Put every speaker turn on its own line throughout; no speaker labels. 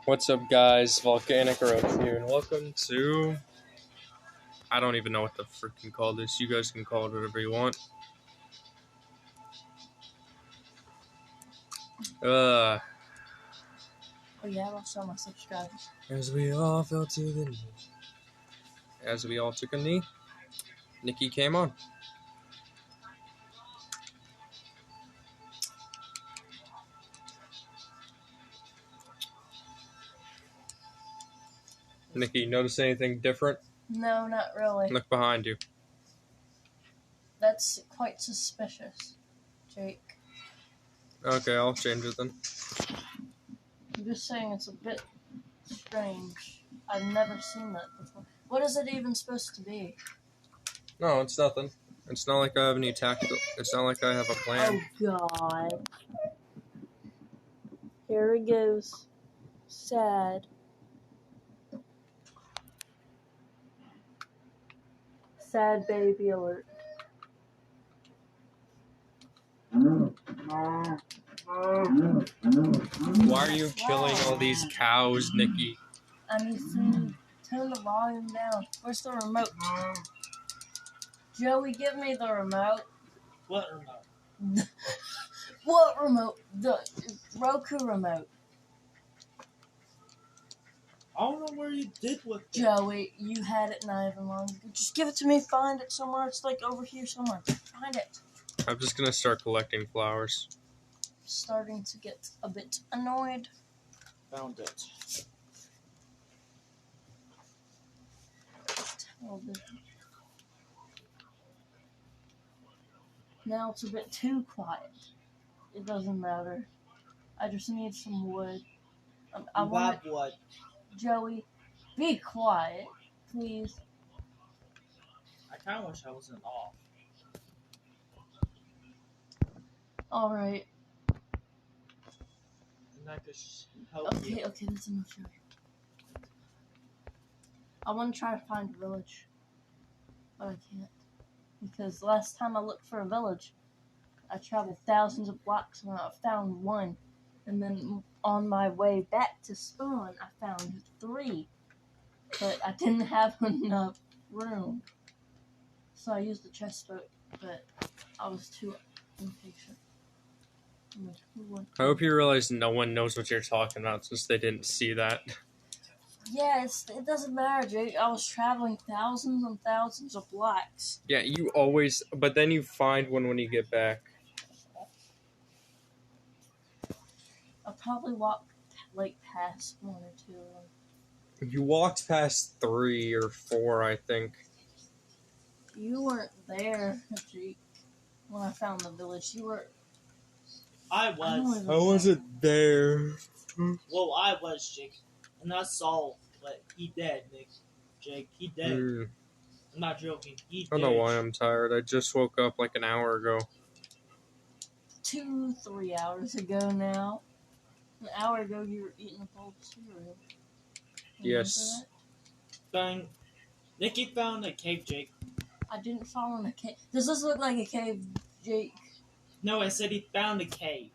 What's up, guys? Volcanic Roach here, and welcome to... I don't even know what to freaking call this. You guys can call it whatever you want.
Oh yeah, I lost all my subscribers.
As we all fell to the knee. As we all took a knee, Nikki came on. Nikki, notice anything different?
No, not really.
Look behind you.
That's quite suspicious, Jake.
Okay, I'll change it then.
I'm just saying it's a bit strange. I've never seen that before. What is it even supposed to be?
No, it's nothing. It's not like I have any tactical... It's not like I have a plan.
Oh god. Here it goes. Sad. Sad baby alert.
Why are you killing all these cows, Nikki?
I need to turn the volume down. Where's the remote? Joey, give me the remote.
What remote?
What remote? The Roku remote.
I don't know where you did with it.
Joey, you had it not even long ago. Just give it to me. Find it somewhere. It's like over here somewhere. Find it.
I'm just gonna start collecting flowers.
Starting to get a bit annoyed.
Found it.
Television. Now it's a bit too quiet. It doesn't matter. I just need some wood. I want
what?
Joey, be quiet, please.
I kind of wish I wasn't off.
Alright.
And I could help you.
Okay, that's enough, Joey. I want to try to find a village, but I can't. Because last time I looked for a village, I traveled thousands of blocks and I found one. And then on my way back to spawn, I found 3. But I didn't have enough room. So I used the chest boat, but I was too impatient.
I hope you realize no one knows what you're talking about since they didn't see that.
Yes, it doesn't matter, Jake. I was traveling thousands and thousands of blocks.
Yeah, you always... But then you find one when you get back.
I probably walked like past 1 or 2 of them.
You walked past 3 or 4, I think.
You weren't there, Jake, when I found the village. You were...
I was.
I wasn't there.
Well, I was, Jake. And I saw, but he dead, Nick. Jake, he dead. I'm not joking. He
I don't know why I'm tired. I just woke up like an hour ago.
2-3 hours ago now. An hour ago you were eating a bowl of cereal.
Yes.
Bang. Nicky found a cave, Jake.
I didn't fall in a cave. Does this look like a cave, Jake?
No, I said he found a cave.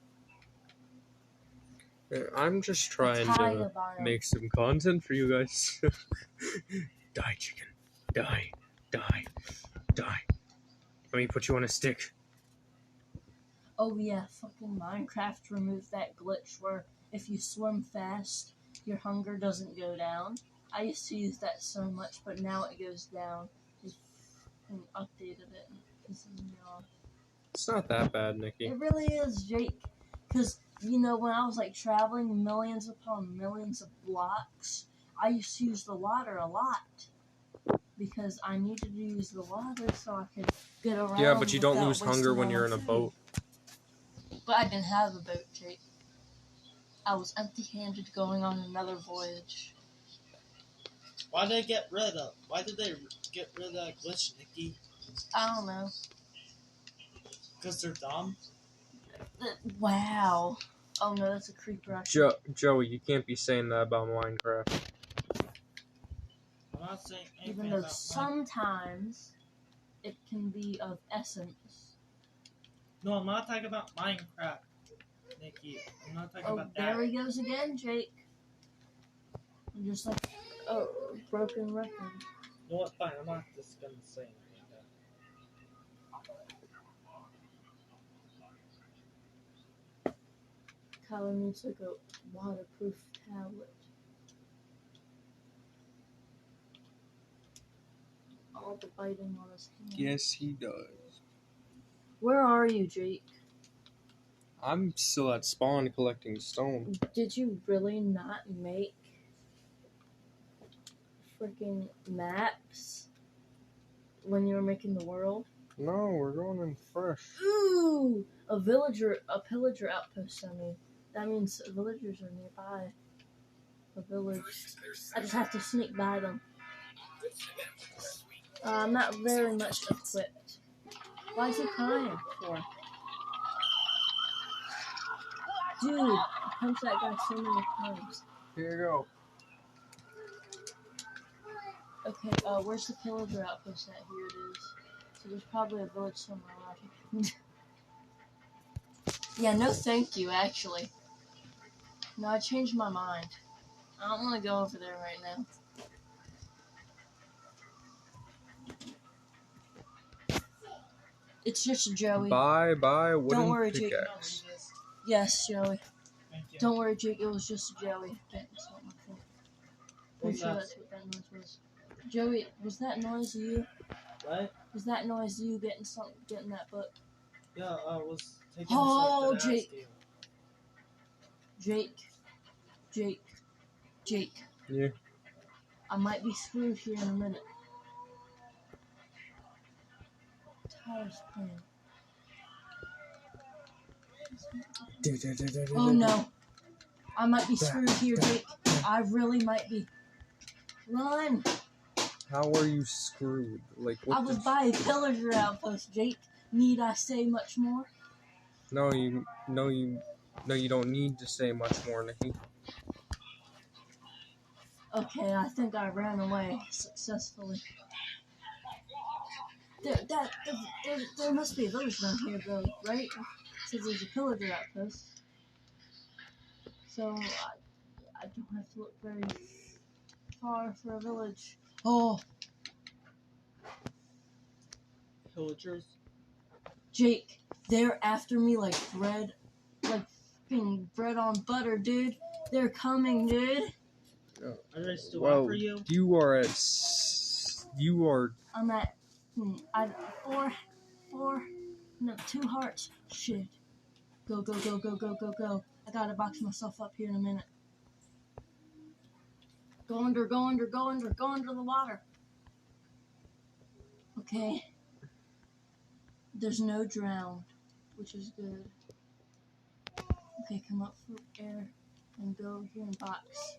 I'm just trying to make some content for you guys. Die, chicken. Die. Die. Die. Let me put you on a stick.
Oh yeah, fucking Minecraft removed that glitch where if you swim fast, your hunger doesn't go down. I used to use that so much, but now it goes down. They updated it and it pisses me off.
It's not that bad, Nikki.
It really is, Jake. Because, you know, when I was like traveling millions upon millions of blocks, I used to use the water a lot. Because I needed to use the water so I could get around.
Yeah, but you don't lose hunger when you're in a boat.
But I didn't have a boat, Jake. I was empty-handed going on another voyage.
Why did they get rid of that glitch, Nicky?
I don't know.
Because they're dumb?
Wow. Oh no, that's a creeper.
Joey, you can't be saying that about Minecraft.
I'm not saying anything
Even though
about
sometimes it can be of essence.
No, I'm not talking about Minecraft, Nicky. I'm not talking about that.
Oh, there he goes again, Jake. Just like a broken record.
You know what? Fine, I'm not just gonna say anything.
Kyler needs like a waterproof tablet. All the biting on his hand.
Yes, he does.
Where are you, Jake?
I'm still at spawn collecting stone.
Did you really not make freaking maps when you were making the world?
No, we're going in fresh.
Ooh! A pillager outpost, I mean. That means villagers are nearby. A village. I just have to sneak by them. I'm not very much equipped. Why is he crying for? Dude, I punched that guy so many times.
Here you go.
Okay, where's the pillager outpost at? Here it is. So there's probably a village somewhere around here. Yeah, no thank you, actually. No, I changed my mind. I don't want to go over there right now. It's just Joey.
Bye, wooden
Don't worry,
pickaxe.
Jake. Yes, Joey.
Thank you.
Don't worry, Jake. It was just Joey getting something. I think. Pretty
What's
sure
that?
that's what that noise was. Joey, was that noise you?
What?
Was that noise you getting that book?
Yeah, I was taking
Oh,
a second to
Jake.
ask you.
Jake.
Yeah.
I might be screwed here in a minute. Tyler's playing. Oh no. I might be screwed here, Jake. I really might be. Run!
How are you screwed? Like what?
I was by a pillager outpost, Jake. Need I say much more?
No, you don't need to say much more, Nikki.
Okay, I think I ran away successfully. There must be a village around here, though, right? Since there's a pillager outpost. So, I don't have to look very far for a village. Oh!
Pillagers?
Jake, they're after me like bread. Like fucking bread on butter, dude. They're coming, dude.
Are they still
Well,
after you?
I'm at 2 hearts. Shit. Go. I gotta box myself up here in a minute. Go under the water. Okay. There's no drown, which is good. Okay, come up for air and go here and box.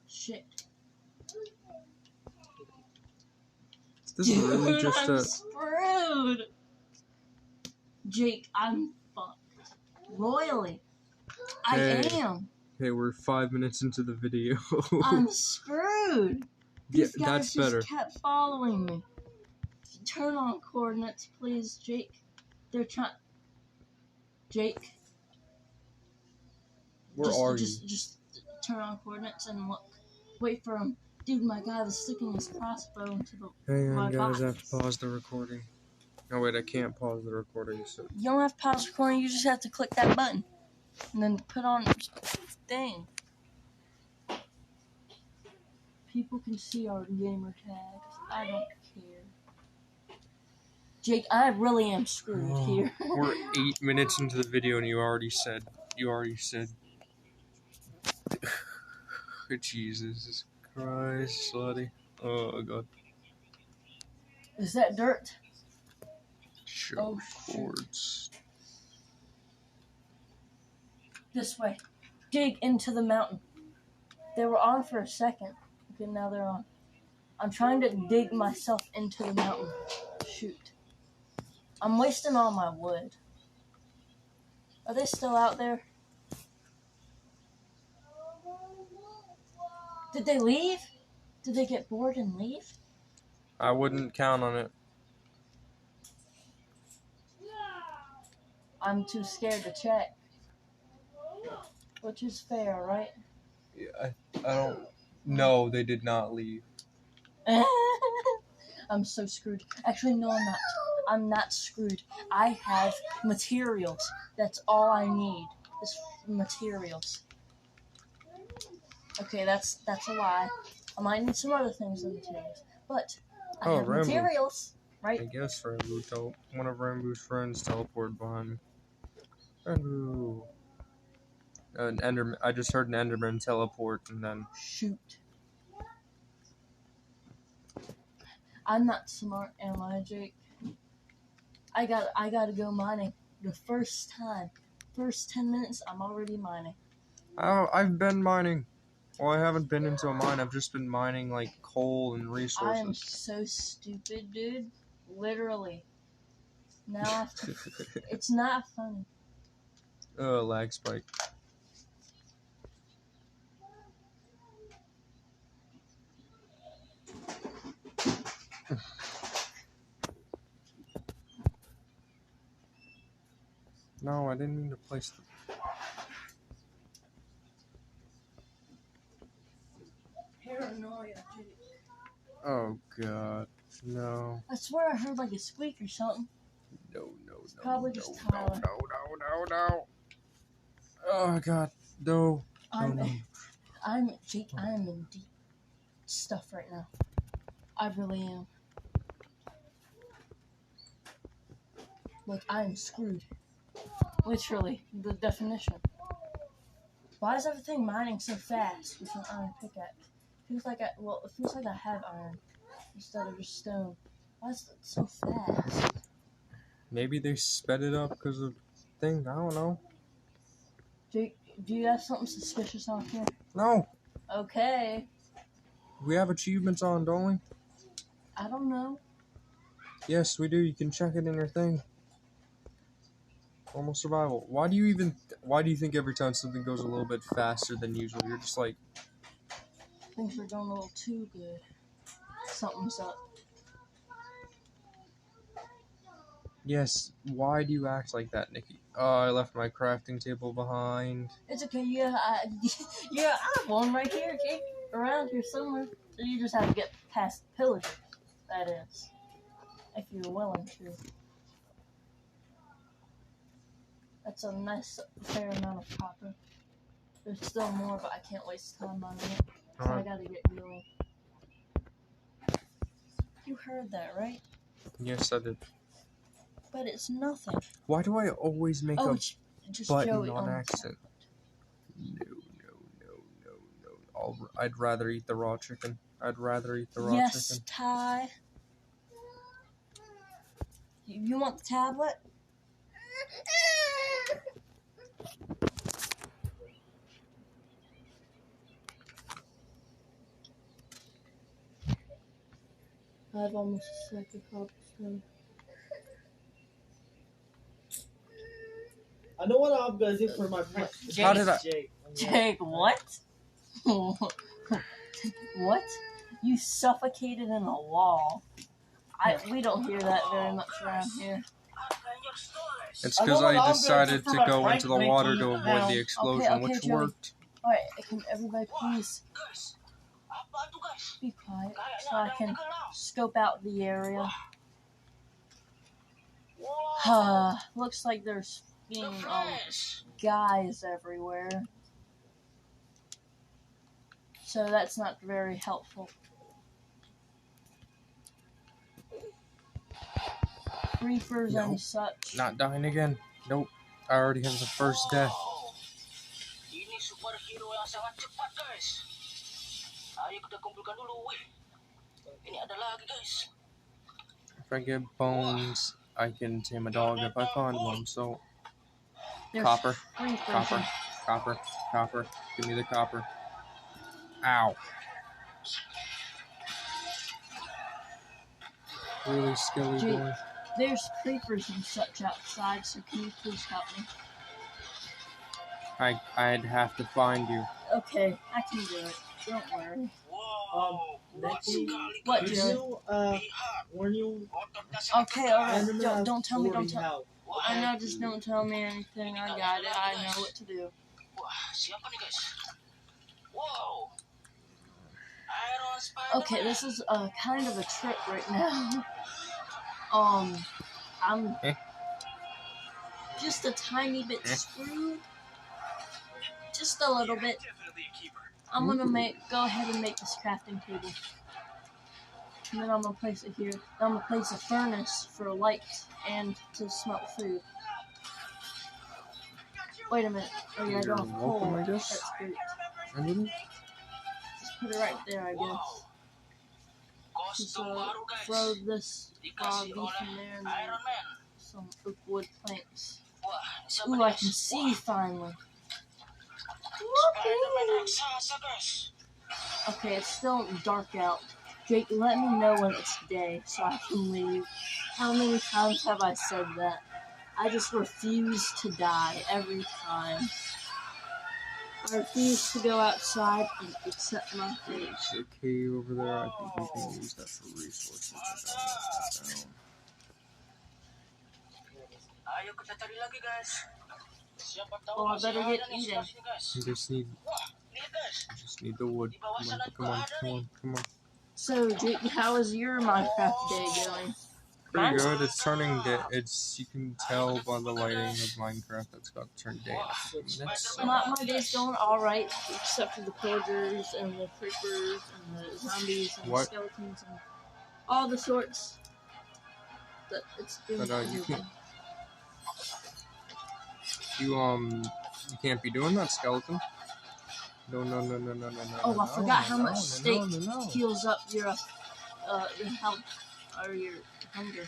Shit.
This is really just
I'm
a.
screwed. Jake, I'm fucked. Royally. I am.
Hey, we're 5 minutes into the video.
I'm screwed. These
Yeah,
guys
that's
just
better.
kept following me. Turn on coordinates, please, Jake. They're trying. Jake.
Where are you?
Just turn on coordinates and look. Wait for him. Dude, my guy was sticking his crossbow into
Hang
my
on, guys. I have
box.
to pause the recording. Oh wait, I can't pause the recording. So
You don't have to pause recording. You just have to click that button and then put on thing. People can see our gamer tags. I don't care. Jake, I really am screwed here.
we're 8 minutes into the video, and you already said. Jesus Christ, slutty. Oh god.
Is that dirt?
Show
Oh, shoot.
chords.
This way. Dig into the mountain. They were on for a second. Okay, now they're on. I'm trying to dig myself into the mountain. Shoot. I'm wasting all my wood. Are they still out there? Did they leave? Did they get bored and leave?
I wouldn't count on it.
I'm too scared to check. Which is fair, right?
Yeah, I don't. No, they did not leave.
I'm so screwed. Actually, no, I'm not. I'm not screwed. I have materials. That's all I need. Is materials. Okay, that's a lie. I might need some other things than materials, but I have
Rambo.
materials,
I
right?
guess one of Rambo's friends teleported behind me. Rambo. I just heard an Enderman teleport, and then
Shoot. I'm not smart, am I, Jake? I gotta go mining. The first 10 minutes, I'm already mining.
oh, I've been mining. Well, I haven't been into a mine. I've just been mining like coal and
I am
resources.
so stupid, dude. Literally. Now I have to. It's not funny.
Lag spike. No, I didn't mean to place them.
Paranoia, Jake.
Oh god, no.
I swear I heard like a squeak or something.
No.
Probably just Tyler.
No. Oh god, no.
Jake, I am in deep stuff right now. I really am. Like, I am screwed. Literally, the definition. Why is everything mining so fast with an iron pickaxe? It feels like I have iron instead of just stone. Why is it so fast?
Maybe they sped it up because of thing. I don't know.
Jake, do you have something suspicious on here?
No.
Okay.
We have achievements on, don't we?
I don't know.
Yes, we do. You can check it in your thing. Normal survival. Why do you think every time something goes a little bit faster than usual, you're just like...
Things are going a little too good. Something's up.
Yes, why do you act like that, Nikki? Oh, I left my crafting table behind.
It's okay, yeah, I have one right here, Jake. Around here somewhere. So you just have to get past the pillagers, that is. If you're willing to. That's a nice, fair amount of copper. There's still more, but I can't waste time on it. So I gotta get going. You heard that, right?
Yes, I did.
But it's nothing.
Why do I always make a
just
button
Joey
on accident? No. I'd rather eat the raw chicken.
Yes, Ty. You want the tablet? I have almost a sack of cobblestone.
I know what I'm gonna do for my practice.
How did I-
Jake, what? What? You suffocated in a wall. We don't hear that very much around here.
It's because I decided to go into the water to avoid the explosion, which
Joey.
worked.
Alright, can everybody please be quiet so I can scope out the area? Looks like there's being guys everywhere. So that's not very helpful. Creepers and such.
Not dying again. Nope. I already have the first death.
Ini superhero yang sangat cepat, guys. Ayo kita kumpulkan dulu. Ini ada lagi, guys.
If I get bones, I can tame a dog if I find one. So,
There's
copper.
creepers.
Copper. Give me the copper. Ow. Really skilly
Jake,
boy.
there's creepers and such outside, so can you please help me?
I'd have to find you.
Okay, I can do it. Don't worry.
Becky,
What,
did
Joey?
you, when you...
Okay, alright. Don't tell me,
how?
I know, just don't tell me anything. I got it. I know what to do.
Siapa nih guys? Wow. Iron Spider.
Okay, this is kind of a trick right now. I'm just a tiny bit screwed. Just a little bit. I'm gonna go ahead and make this crafting table. And then I'm gonna place it here. I'm gonna place a furnace for light and to smelt food. Wait a minute. Oh yeah, I don't have coal.
Welcome, I guess.
That's great.
Really?
Just put it right there, I guess. Just throw this beef in there and then some oak wood planks. Ooh, I can see finally. Okay, it's still dark out. Jake, let me know when it's day so I can leave. How many times have I said that? I just refuse to die every time. I refuse to go outside and accept my fate.
There's a cave over there. I think we can use that for resources.
Ayo kita cari lagi guys. Siapa tahu
Oh, I
masih
better
ada
get
nih
eating.
sebelah sini guys.
You just need,
Wah, lihat guys.
the wood. Come on.
So, Jake, how is your Minecraft day going?
Pretty good. It's turning day. You can tell by the lighting of Minecraft that's got to turn day in a few minutes. So.
My day's going alright, except for the pillagers and the creepers and the zombies and the skeletons and all the sorts. But it's doing
But you
good.
You can't be doing that, skeleton. No.
Oh, I forgot how much steak heals up your health or your hunger.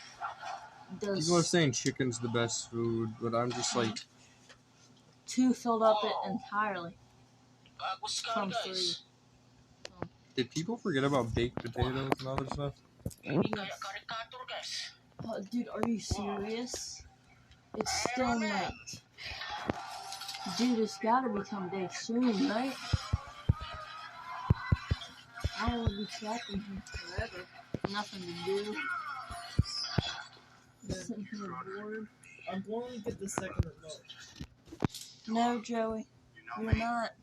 People are saying chicken's the best food, but I'm just like...
2 filled up it entirely.
Bagus
From
sekali
3.
guys.
Did people forget about baked potatoes and other stuff?
Ini kayak karikatur guys.
Dude, are you serious? It's still night. Dude, it's gotta become day soon, right? I will be trapping here forever. Nothing to do. Just sitting here bored.
I'm going to get the second remote.
No, Joey, you're not.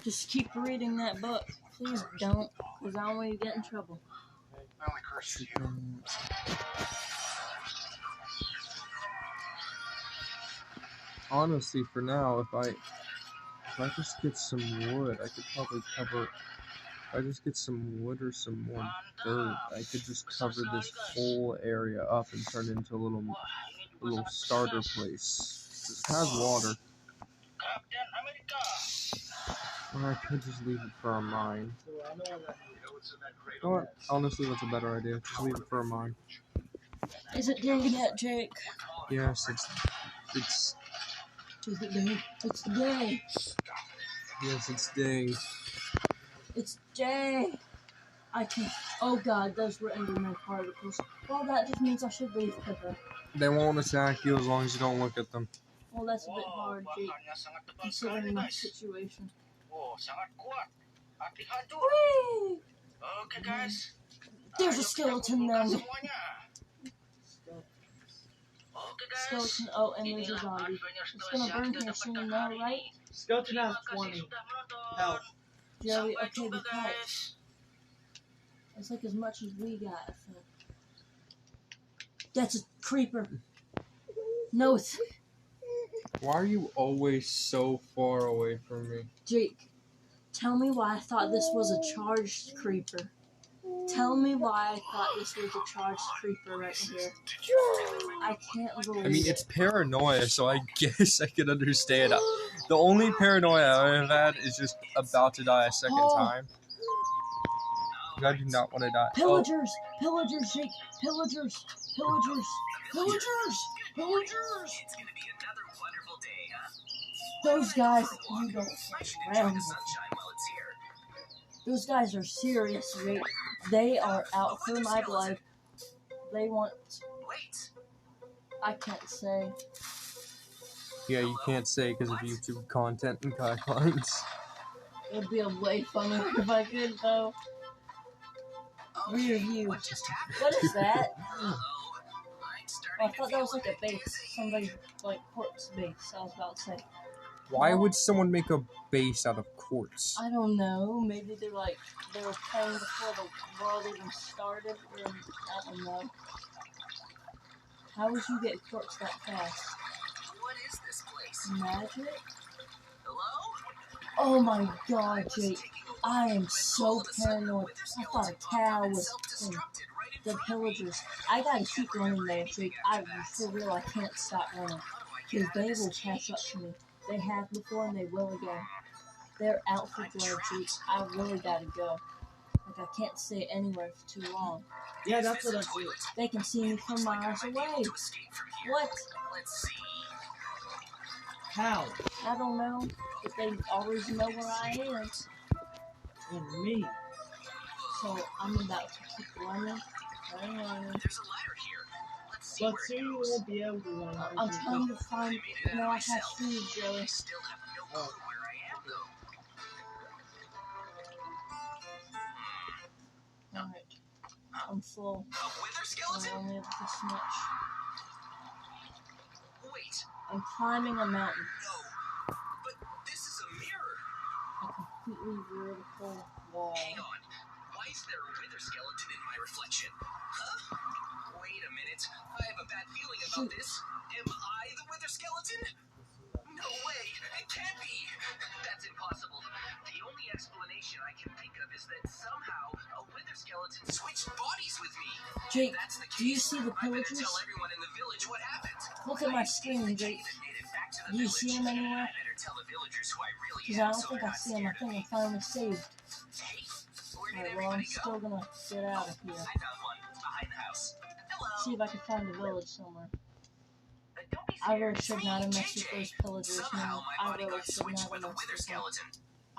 Just keep reading that book. Please don't, because I don't want you to get in trouble.
Honestly, for now, if I just get some wood, I could probably cover. If I just get some wood or some more dirt, I could just cover this whole area up and turn it into a little starter place. It has water.
Captain America.
Or I could just leave it for a mine.
So I know that.
You know what? Honestly, that's a better idea. Just leave it for a mine.
Is it day yet, Jake?
Yes, it's.
Is it day? It's day.
Yes, it's day.
It's day. I can. Oh God, those were Enderman particles. Well, that just means I should leave quicker.
They won't attack you as long as you don't look at them.
Well, that's a bit hard, Jake, considering my situation.
Wow, sangat kuat. Hati hancur.
Whee!
Oke guys.
There's a
Ayo kita
skeleton
kumpulkan
then.
semuanya. Oke guys.
Skeleton. Oh, and there's a
Inilah
zombie.
adventures
It's gonna burn
kita
here soon
dapatkan
now,
hari
right?
ini.
Skeleton has
Terima kasih
20
sudah menonton.
health.
Joey,
Sampai
okay,
jumpa
be quiet.
guys.
It's like as much as we got, I think. That's a creeper. No, it's...
Why are you always so far away from me?
Jake, tell me why I thought this was a charged creeper. Tell me why I thought this was a charged creeper right here. I can't believe
I mean, it's paranoia, so I guess I can understand. The only paranoia I've had is just about to die a second time. I do not want to die.
Pillagers! Pillagers, Jake! Pillagers! Pillagers! Pillagers! Pillagers!
It's gonna be another wonderful day, huh?
Those guys, you don't
I should
fuck
enjoy
around
the
with.
sunshine while it's here.
Those guys are serious, Jake. They are out for my blood. They want...
Wait.
I can't say.
Yeah, you can't say because of YouTube content and guidelines.
It'd be a way funnier if I could, though. Rear view.
What just happened?
What is that?
I'm
Oh,
starting
I thought that was like a base. Somebody's, like, corpse base, I was about to say.
Why would someone make a base out of quartz?
I don't know. Maybe they were playing before the world even started. Or, I don't know. How would you get quartz that fast?
What is this place?
Magic?
Hello?
Oh my god, Jake. I am so paranoid. I thought a cow was the pillagers. I gotta keep running though, Jake. For real, I can't stop running. Because they will catch up to me. They have before and they will again. They're out for blood, Jake. I really gotta go. Like, I can't stay anywhere for too long.
Yeah, that's what I do.
They can see me from miles away. What?
Let's see.
How?
I don't know. But they always know where I am.
And me.
So I'm about to keep running.
There's a ladder here. Let's see
But
where
soon
it
you
goes.
won't be able to run.
I'm trying to find. No, I have food, Joey.
I still have no clue where I am, though.
Alright. I'm full.
A wither
I
skeleton?
only have this much.
Wait,
I'm climbing a mountain.
no. But this is a mirror.
A completely vertical wall.
Hang on. Why is there a wither skeleton in my reflection? Huh? Wait a minute. I have a bad feeling about this. Am I the wither skeleton? No way. It can't be. That's impossible. The only explanation I can think of is that somehow a wither skeleton switched bodies with me.
Jake,
If that's the
do you
case,
see the
I better
pillagers?
tell everyone in the village what happened.
Look at my screen, Jake. Do you see them anywhere?
I better tell the villagers who I really
Because I
am
don't
so
think
they're
I
not
see them. I
scared of
think
me.
I'm finally saved.
Hey, where did
Alright, well, I'm
everybody go?
still gonna get out of here.
I found one behind the house. Hello.
See if I can find a village somewhere.
Don't be
I
scared.
really should not have messed with
JJ.
those pillagers,
Somehow
man.
my
I
body
really
got
should
switched
not
with
have
a
messed
wither
with them.
skeleton.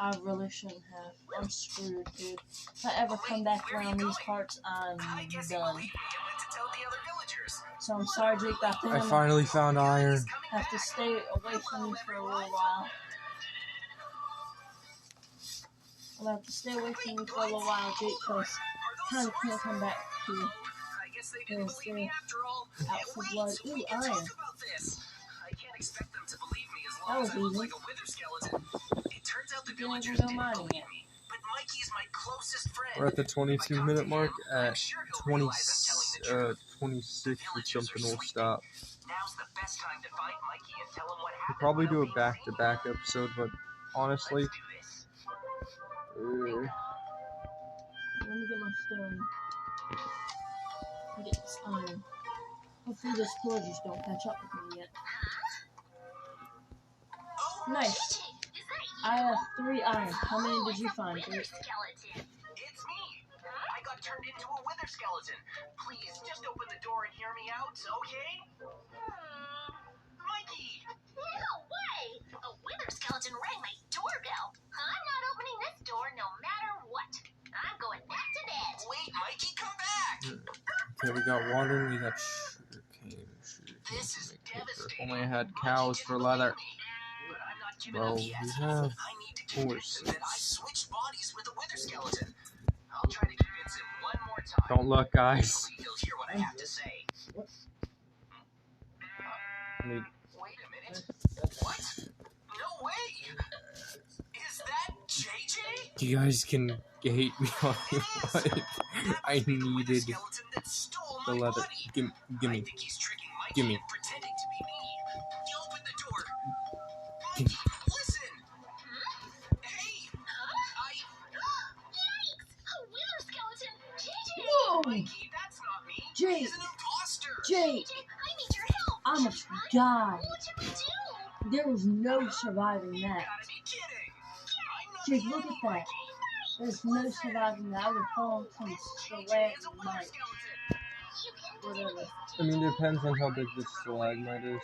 I really shouldn't have. I'm screwed, dude. If I ever come back
where are you
around these
going?
parts, I'm
I guess he
done.
believed me and went to tell the other villagers.
So I'm sorry, Jake, but I think
I
I'm gonna
finally found iron.
He's coming
have to
back.
stay away from you for a little while. I'm gonna have to stay away from you for a little while, Jake, because I kind of can't come back to you.
I guess they didn't
Yes,
believe me after all.
out for blood.
We
Ooh,
can
iron.
talk about this. I can't expect them to believe me as
That
long
was
as I look
easy.
like a wither skeleton. It turns out the
Didn't even
villagers
go
didn't
mining
believe
yet.
me. But Mikey is my closest friend.
We're at the 22-minute mark. At 20, 26 or something, we'll stop.
Now's the best time to find Mikey and tell him what
We'll
happened.
probably do a back-to-back episode, but honestly,
Let's do this.
Let me get my stone. Get this iron. Hopefully those pillagers don't catch up with me yet.
Oh,
Nice. I have 3 iron. How many did you find, Jake?
skeleton. It's me. I got turned into a wither skeleton. Please, just open the door and hear me out, okay? Mikey!
No way! A wither skeleton rang my doorbell. I'm not opening this door no matter what. I'm going back to bed.
Wait, Mikey, come back!
okay, we got water and we got sugarcane.
This is
If
devastating.
only I had cows for leather.
But I'm not giving
Well,
up
we
yet.
have
I need to convince him that I
horses.
switched bodies with a wither skeleton. I'll try to convince him one more time.
Don't look, guys.
Hopefully he'll hear what I have to say.
I need
Wait a minute. What? No way! Is that JJ?
You guys can hate me all you want. I needed the leather. Gimme.
I think he's tricking Mikey
Gimme.
and pretending to be me. You open the door.
Gimme.
Mikey, listen! Hey!
Yikes! A wither skeleton! JJ!
Whoa!
Mikey, that's not me.
Jake.
He's an imposter.
Jake!
JJ, I need your help!
I almost died.
What should we do?
There was no surviving
You
that.
gotta be kidding. I'm not
Jake,
the
look
enemy,
at that.
Mikey.
There's no surviving that. I would fall from
JJ
stalagmite.
is a wither skeleton.
Whatever.
I mean, it depends on how big this stalagmite is.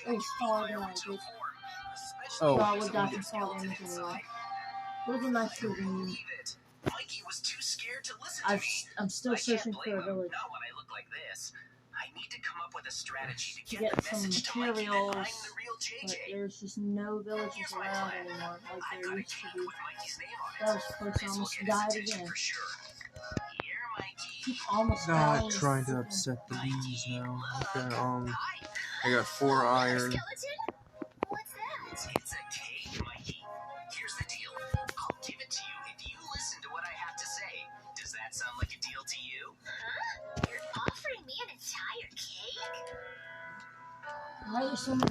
It was far down, Jake.
Oh.
Well, I would die from fall damage anyway. Look at my food.
Mikey was too scared to listen to me.
I'm still
I can't
searching
blame
for a
him.
village.
Not when I look like this. I need to come up with a strategy to
To
get
get
the
some
message to Mikey that
materials,
I'm the real
but
JJ.
there's just no villages
Here's my
around
plan.
anymore like
I've
there
got a
used to
cake
be.
with Mikey's name on it.
That was close. I
This will
almost
get his
died
attention
again.
for sure. Here, Mikey.
Keep almost
Not
dying.
trying to upset the bees now. Okay,
Hi.
I got 4 iron.
Skeleton? What's that?
It's a cake.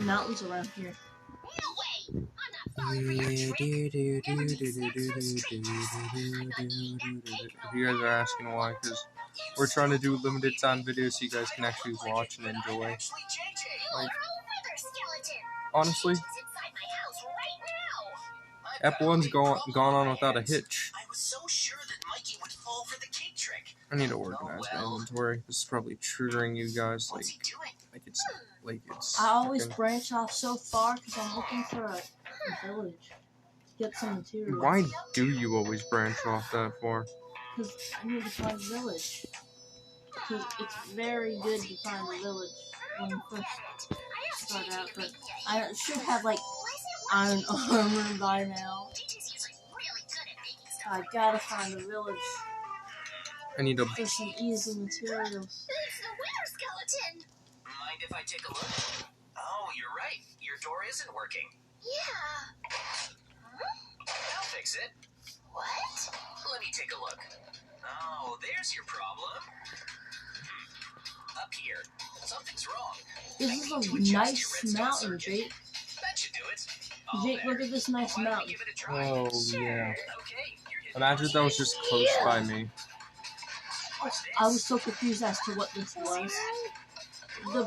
mountains around here.
No way! I'm not falling for your trick.
If you guys are asking why, because we're trying to do limited time videos so you guys can actually watch and enjoy. Like, honestly, ep1's gone on without a hitch.
I was so sure that Mikey would fall for the cake trick.
I need to organize my inventory. This is probably triggering you guys.
What's he doing?
It's.
I always
freaking-
branch off so far because I'm looking for a village to get some materials.
Why do you always branch off that far?
Because I need to find a village. Because it's very good to find a village when you first start out. But I should have like iron armor by now. I gotta find a village
I need to.
for some easy materials.
It's the wither skeleton!
Mind if I take a look? Oh, you're right. Your door isn't working.
Yeah.
I'll fix it.
What?
Let me take a look. Oh, there's your problem. Up here. Something's wrong.
This is a nice mountain, Jake.
That should do it.
Jake, look at this nice
Why don't we
mountain.
give it a try?
Oh, yeah.
Okay, you're hitting
Imagine if that was just close by me.
What's this?
I was so confused as to what this was.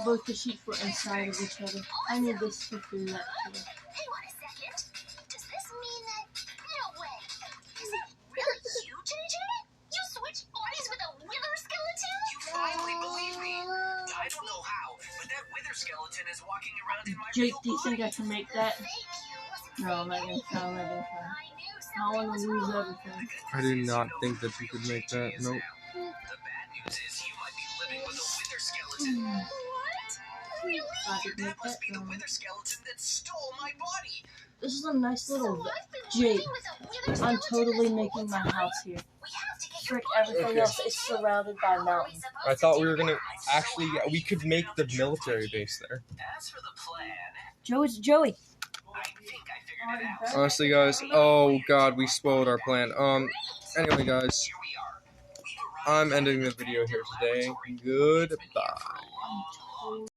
Both the sheets were inside of each other. I need this to do that too.
Hang on a second. Does this mean that... No way. Is it really you, JJ? You switched bodies with a wither skeleton?
You finally believe me. I don't know how, but that wither skeleton is walking around in my
Jake,
real
do you think I
body.
can make that?
Thank you. Wasn't
No, I'm not gonna
saying
try. I'm not gonna
anything.
try.
I knew
I
something
want
was
to lose
wrong.
everything.
I do not think that you could make that. Nope.
The bad news is you might be living with a wither skeleton.
What? Really?
I could make
That must
that.
be the wither skeleton that stole my body.
This is a nice little.
So I've been
Jake,
living with a wither
I'm
skeleton
totally
this
making my
whole
house
time?
here.
We have to get your
Frick,
body
everything
Okay.
else is surrounded by mountains.
I thought we were gonna actually. We could make the military base there.
As for the plan,
Joey,
I think I figured it out.
Honestly, guys. Oh God, we spoiled our plan. Anyway, guys.
Here we are. We've arrived
I'm ending the video here today. Goodbye.
for a long, long